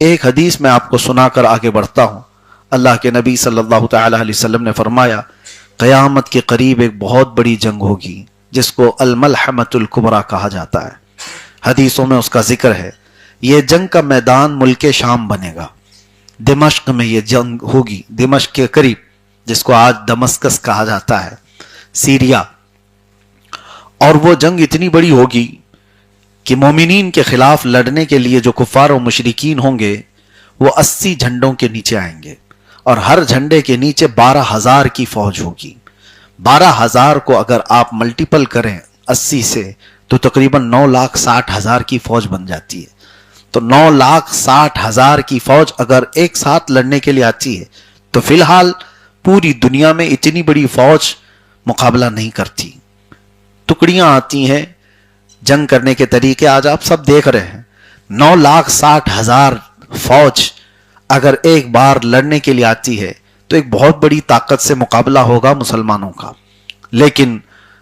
ایک حدیث میں آپ کو سنا کر آگے بڑھتا ہوں۔ اللہ کے نبی صلی اللہ تعالی علیہ وسلم نے فرمایا قیامت کے قریب ایک بہت بڑی جنگ ہوگی جس کو الملحمۃ الکبریٰ کہا جاتا ہے۔ حدیثوں میں اس کا ذکر ہے۔ یہ جنگ کا میدان ملک شام بنے گا، دمشق میں یہ جنگ ہوگی، دمشق کے قریب، جس کو آج دمسکس کہا جاتا ہے، سیریا۔ اور وہ جنگ اتنی بڑی ہوگی کہ مومنین کے خلاف لڑنے کے لیے جو کفار و مشرکین ہوں گے وہ 80 جھنڈوں کے نیچے آئیں گے، اور ہر جھنڈے کے نیچے 12,000 کی فوج ہوگی۔ 12,000 کو اگر آپ ملٹیپل کریں 80 سے تو تقریباً 9,60,000 کی فوج بن جاتی ہے۔ تو 9,60,000 کی فوج اگر ایک ساتھ لڑنے کے لیے آتی ہے تو فی الحال پوری دنیا میں اتنی بڑی فوج مقابلہ نہیں کرتی۔ ٹکڑیاں آتی ہیں، جنگ کرنے کے طریقے آج آپ سب دیکھ رہے ہیں۔ 9,60,000 فوج اگر ایک بار لڑنے کے لیے آتی ہے تو ایک بہت بڑی طاقت سے مقابلہ ہوگا مسلمانوں کا۔ لیکن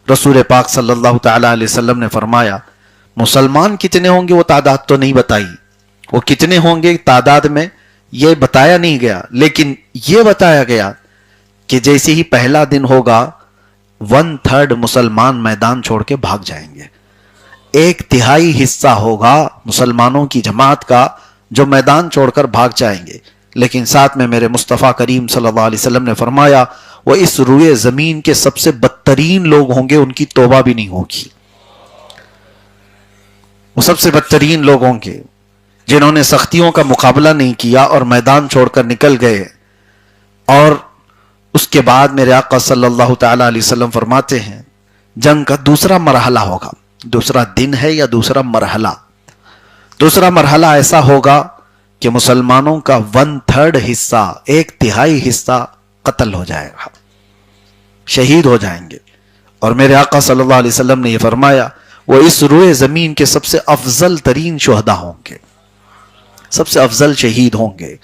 رسول پاک صلی اللہ تعالی علیہ وسلم نے فرمایا مسلمان کتنے ہوں گے وہ تعداد تو نہیں بتائی، وہ کتنے ہوں گے تعداد میں یہ بتایا نہیں گیا، لیکن یہ بتایا گیا کہ جیسے ہی پہلا دن ہوگا 1/3 مسلمان میدان چھوڑ کے بھاگ جائیں گے۔ 1/3 حصہ ہوگا مسلمانوں کی جماعت کا جو میدان چھوڑ کر بھاگ جائیں گے۔ لیکن ساتھ میں میرے مصطفیٰ کریم صلی اللہ علیہ وسلم نے فرمایا وہ اس روئے زمین کے سب سے بدترین لوگ ہوں گے، ان کی توبہ بھی نہیں ہوگی۔ وہ سب سے بدترین لوگ ہوں گے جنہوں نے سختیوں کا مقابلہ نہیں کیا اور میدان چھوڑ کر نکل گئے۔ اور اس کے بعد میرے آقا صلی اللہ تعالی علیہ وسلم فرماتے ہیں جنگ کا دوسرا مرحلہ ہوگا، دوسرا دن ہے یا دوسرا مرحلہ، دوسرا مرحلہ ایسا ہوگا کہ مسلمانوں کا 1/3 حصہ، 1/3 حصہ قتل ہو جائے گا، شہید ہو جائیں گے۔ اور میرے آقا صلی اللہ علیہ وسلم نے یہ فرمایا وہ اس روئے زمین کے سب سے افضل ترین شہداء ہوں گے، سب سے افضل شہید ہوں گے۔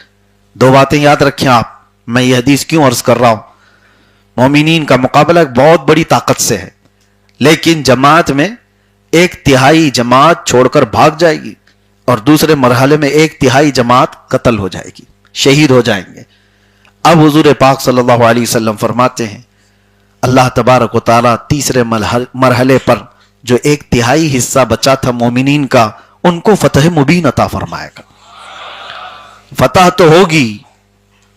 دو باتیں یاد رکھیں آپ، میں یہ حدیث کیوں عرض کر رہا ہوں۔ مومنین کا مقابلہ ایک بہت بڑی طاقت سے ہے، لیکن جماعت میں 1/3 جماعت چھوڑ کر بھاگ جائے گی، اور دوسرے مرحلے میں 1/3 جماعت قتل ہو جائے گی، شہید ہو جائیں گے۔ اب حضور پاک صلی اللہ علیہ وسلم فرماتے ہیں اللہ تبارک و تعالیٰ تیسرے مرحلے پر جو 1/3 حصہ بچا تھا مومنین کا، ان کو فتح مبین عطا فرمائے گا۔ فتح تو ہوگی۔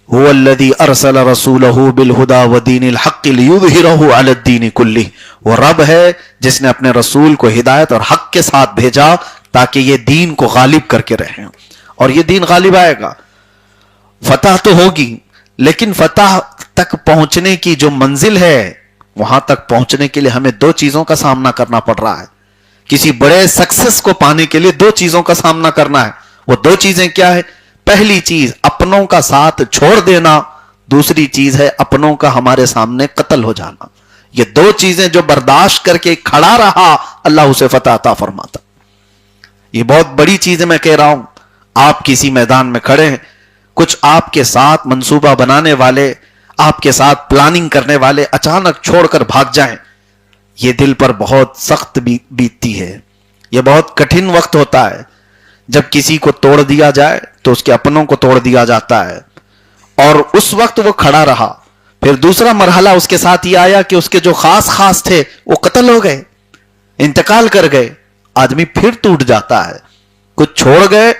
هو الذی ارسل رسولہ بالہدی ودین الحق لیظہرہ علی الدین کلہ، وہ رب ہے جس نے اپنے رسول کو ہدایت اور حق کے ساتھ بھیجا تاکہ یہ دین کو غالب کر کے رہیں، اور یہ دین غالب آئے گا۔ فتح تو ہوگی، لیکن فتح تک پہنچنے کی جو منزل ہے وہاں تک پہنچنے کے لیے ہمیں 2 چیزوں کا سامنا کرنا پڑ رہا ہے۔ کسی بڑے سکسس کو پانے کے لیے 2 چیزوں کا سامنا کرنا ہے۔ وہ 2 چیزیں کیا ہے؟ پہلی چیز اپنوں کا ساتھ چھوڑ دینا، دوسری چیز ہے اپنوں کا ہمارے سامنے قتل ہو جانا۔ یہ 2 چیزیں جو برداشت کر کے کھڑا رہا اللہ اسے فتح عطا فرماتا۔ یہ بہت بڑی چیز ہے، میں کہہ رہا ہوں۔ آپ کسی میدان میں کھڑے ہیں، کچھ آپ کے ساتھ منصوبہ بنانے والے، آپ کے ساتھ پلاننگ کرنے والے اچانک چھوڑ کر بھاگ جائیں، یہ دل پر بہت سخت بیتتی ہے۔ یہ بہت کٹھن وقت ہوتا ہے جب کسی کو توڑ دیا جائے تو اس کے اپنوں کو توڑ دیا جاتا ہے، اور اس وقت وہ کھڑا رہا۔ پھر دوسرا مرحلہ اس کے ساتھ یہ آیا کہ اس کے جو خاص تھے وہ قتل ہو گئے، انتقال کر گئے۔ آدمی پھر ٹوٹ جاتا ہے، کچھ چھوڑ گئے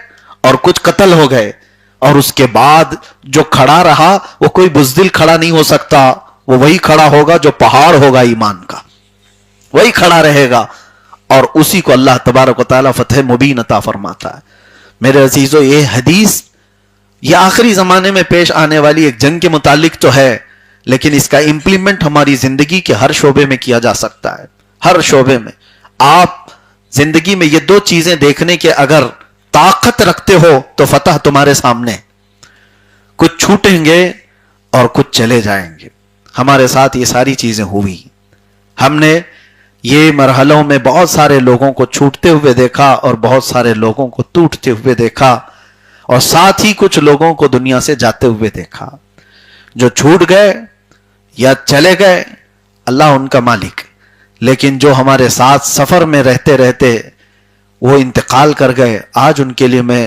اور کچھ قتل ہو گئے، اور اس کے بعد جو کھڑا رہا وہ کوئی بزدل کھڑا نہیں ہو سکتا، وہ وہی کھڑا ہوگا جو پہاڑ ہوگا ایمان کا، وہی کھڑا رہے گا، اور اسی کو اللہ تبارک و تعالیٰ فتح مبین عطا فرماتا ہے۔ میرے عزیزو، یہ حدیث یہ آخری زمانے میں پیش آنے والی ایک جنگ کے متعلق تو ہے، لیکن اس کا امپلیمنٹ ہماری زندگی کے ہر شعبے میں کیا جا سکتا ہے۔ ہر شعبے میں آپ زندگی میں یہ 2 چیزیں دیکھنے کے اگر طاقت رکھتے ہو تو فتح تمہارے سامنے۔ کچھ چھوٹیں گے اور کچھ چلے جائیں گے۔ ہمارے ساتھ یہ ساری چیزیں ہوئی۔ ہم نے یہ مرحلوں میں بہت سارے لوگوں کو چھوٹتے ہوئے دیکھا اور بہت سارے لوگوں کو ٹوٹتے ہوئے دیکھا، اور ساتھ ہی کچھ لوگوں کو دنیا سے جاتے ہوئے دیکھا۔ جو چھوٹ گئے یا چلے گئے اللہ ان کا مالک، لیکن جو ہمارے ساتھ سفر میں رہتے رہتے وہ انتقال کر گئے، آج ان کے لیے میں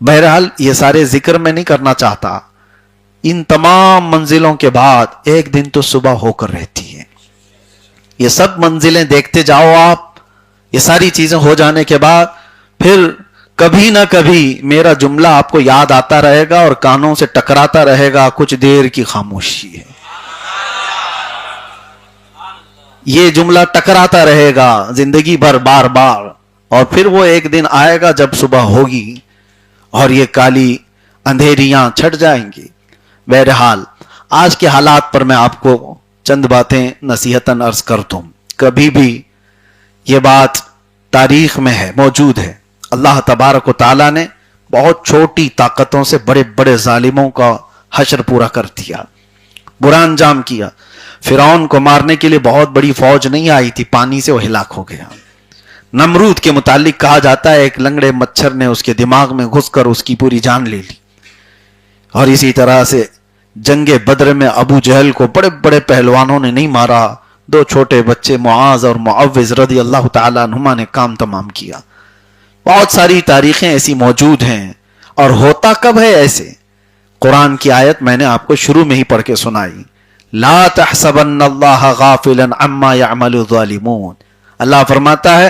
بہرحال یہ سارے ذکر میں نہیں کرنا چاہتا. ان تمام منزلوں کے بعد ایک دن تو صبح ہو کر رہتی ہے. یہ سب منزلیں دیکھتے جاؤ آپ. یہ ساری چیزیں ہو جانے کے بعد پھر کبھی نہ کبھی میرا جملہ آپ کو یاد آتا رہے گا اور کانوں سے ٹکراتا رہے گا. کچھ دیر کی خاموشی ہے. یہ جملہ ٹکراتا رہے گا زندگی بھر بار بار. اور پھر وہ ایک دن آئے گا جب صبح ہوگی اور یہ کالی اندھیریاں چھٹ جائیں گی. بہرحال آج کے حالات پر میں آپ کو چند باتیں نصیحتاً عرض کر دوں. کبھی بھی یہ بات تاریخ میں ہے، موجود ہے. اللہ تبارک و تعالیٰ نے بہت چھوٹی طاقتوں سے بڑے بڑے ظالموں کا حشر پورا کر دیا، برا انجام کیا. فرعون کو مارنے کے لیے بہت بڑی فوج نہیں آئی تھی، پانی سے وہ ہلاک ہو گیا. نمرود کے متعلق کہا جاتا ہے ایک لنگڑے مچھر نے اس کے دماغ میں گھس کر اس کی پوری جان لے لی. اور اسی طرح سے جنگ بدر میں ابو جہل کو بڑے بڑے پہلوانوں نے نہیں مارا، 2 چھوٹے بچے معاذ اور معوذ رضی اللہ تعالیٰ عنہما نے کام تمام کیا. بہت ساری تاریخیں ایسی موجود ہیں. اور ہوتا کب ہے ایسے؟ قرآن کی آیت میں نے آپ کو شروع میں ہی پڑھ کے سنائی، لا تحسبن اللہ غافلا عما يعمل الظالمون. اللہ فرماتا ہے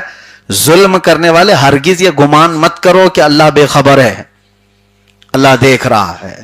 ظلم کرنے والے ہرگز یہ گمان مت کرو کہ اللہ بے خبر ہے. اللہ دیکھ رہا ہے.